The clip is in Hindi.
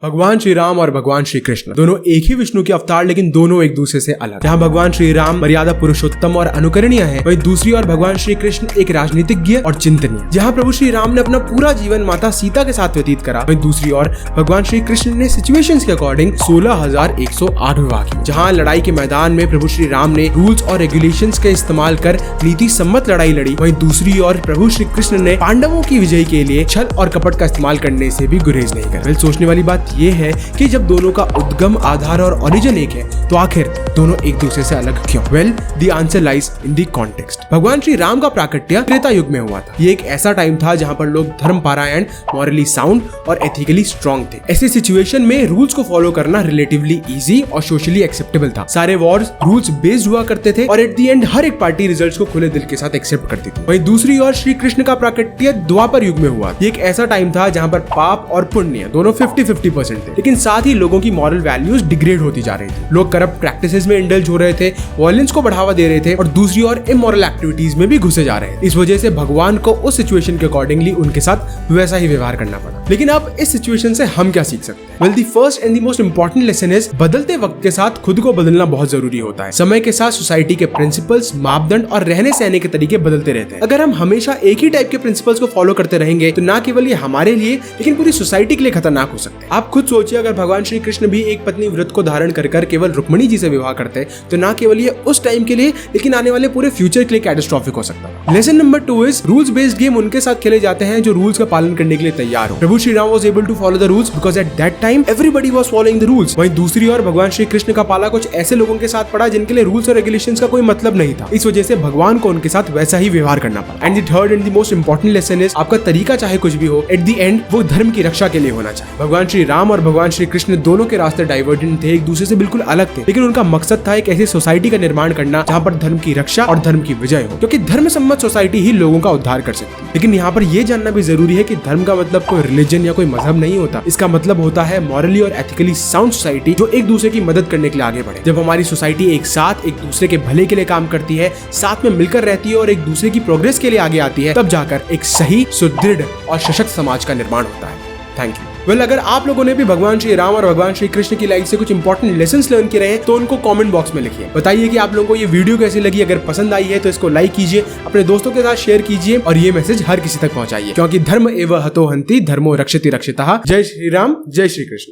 भगवान श्री राम और भगवान श्री कृष्ण दोनों एक ही विष्णु के अवतार, लेकिन दोनों एक दूसरे से अलग। जहाँ भगवान श्री राम मर्यादा पुरुषोत्तम और अनुकरणीय है, वहीं दूसरी ओर भगवान श्री कृष्ण एक राजनीतिज्ञ और चिंतनीय। जहाँ प्रभु श्री राम ने अपना पूरा जीवन माता सीता के साथ व्यतीत करा, वहीं दूसरी ओर भगवान श्री कृष्ण ने सिचुएशंस के अकॉर्डिंग 16,108 विवाह किए। जहाँ लड़ाई के मैदान में प्रभु श्री राम ने रूल्स और रेगुलेशंस के इस्तेमाल कर नीति सम्मत लड़ाई लड़ी, वहीं दूसरी ओर प्रभु श्री कृष्ण ने पांडवों की विजय के लिए छल और कपट का इस्तेमाल करने से भी गुरेज नहीं कर। सोचने वाली बात ये है कि जब दोनों का उद्गम, आधार और ओरिजिन एक है, तो आखिर दोनों एक दूसरे से अलग क्यों? Well, the answer lies in the context. भगवान श्री राम का प्राकट्य त्रेता युग में हुआ था। ये एक ऐसा टाइम था जहाँ पर लोग धर्म पारायण, मॉरली साउंड और एथिकली स्ट्रॉन्ग थे। ऐसी सिचुएशन में रूल्स को फॉलो करना रिलेटिवली इजी और सोशली एक्सेप्टेबल था। सारे वॉर्स रूल्स बेस्ड हुआ करते थे और एट द एंड हर एक पार्टी रिजल्ट्स को खुले दिल के साथ एक्सेप्ट करती थी। वहीं दूसरी ओर श्री कृष्ण का प्राकट्य द्वापर युग में हुआ। ये एक ऐसा टाइम था जहाँ पर पाप और पुण्य दोनों 50-50% थे, लेकिन साथ ही लोगों की मॉरल वैल्यूज डिग्रेड होती जा रही थी। लोग करप्ट प्रैक्टिसेस में इंडल्ज हो रहे थे, वायलेंस को बढ़ावा दे रहे थे और दूसरी ओर इमोरल एक्टिविटीज में भी घुसे जा रहे थे। इस वजह से भगवान को उस सिचुएशन के अकॉर्डिंगली उनके साथ वैसा ही व्यवहार करना पड़ा। लेकिन अब इस सिचुएशन से हम क्या सीख सकते हैं? Well, the first and the most important lesson is बदलते वक्त के साथ खुद को बदलना बहुत जरूरी होता है। समय के साथ सोसाइटी के प्रिंसिपल्स, मापदंड और रहने सहने के तरीके बदलते रहते हैं। अगर हम हमेशा एक ही टाइप के प्रिंसिपल्स को फॉलो करते रहेंगे तो ना केवल ये हमारे लिए लेकिन पूरी सोसाइटी के लिए खतरनाक हो सकते हैं। आप खुद सोचिए, अगर भगवान श्री कृष्ण भी एक पत्नी व्रत को धारण कर केवल रुक्मिणी जी से विवाह करते तो ना केवल ये उस टाइम के लिए लेकिन आने वाले पूरे फ्यूचर के लिए कैटास्ट्रॉफिक हो सकता है। Lesson number 2 is rules based game उनके साथ खेले जाते हैं जो रूल्स का पालन करने के लिए तैयार हो। प्रभु Shri Ram was able to follow the rules because at that time everybody was following the rules. वहीं दूसरी ओर भगवान श्री कृष्ण का पाला कुछ ऐसे लोगों के साथ पड़ा जिनके लिए रूल्स और रेगुलेशंस का कोई मतलब नहीं था। इस वजह से भगवान को उनके साथ वैसा ही व्यवहार करना पड़ा। And the third and the most important lesson is आपका तरीका चाहे कुछ भी हो, एट द एंड वो धर्म की रक्षा के लिए होना चाहिए। भगवान श्री राम और भगवान श्री कृष्ण दोनों के रास्ते डाइवर्जेंट थे, एक दूसरे से बिल्कुल अलग थे, लेकिन उनका मकसद था एक ऐसी सोसाइटी का निर्माण करना जहाँ पर धर्म की रक्षा और धर्म की विजय हो, क्योंकि धर्म सम्मत सोसाइटी ही लोगों का उद्धार कर सकती है। लेकिन यहाँ पर यह जानना भी जरूरी है कि धर्म का मतलब कोई रिलीजन या कोई मजहब नहीं होता। इसका मतलब होता है मॉरली और एथिकली साउंड सोसाइटी जो एक दूसरे की मदद करने के लिए आगे बढ़े। जब हमारी सोसाइटी एक साथ एक दूसरे के भले के लिए काम करती है, साथ में मिलकर रहती है और एक दूसरे की प्रोग्रेस के लिए आगे आती है, तब जाकर एक सही, सुदृढ़ और सशक्त समाज का निर्माण होता है। Thank you. वेल, अगर आप लोगों ने भी भगवान श्री राम और भगवान श्री कृष्ण की लाइफ से कुछ इंपॉर्टेंट लेसन्स लर्न किए हैं तो उनको कमेंट बॉक्स में लिखिए। बताइए कि आप लोगों को ये वीडियो कैसी लगी। अगर पसंद आई है तो इसको लाइक कीजिए, अपने दोस्तों के साथ शेयर कीजिए और ये मैसेज हर किसी तक पहुंचाइए, क्योंकि धर्म एव हतो हन्ति धर्मो रक्षति रक्षितः। जय श्री राम, जय श्री कृष्ण।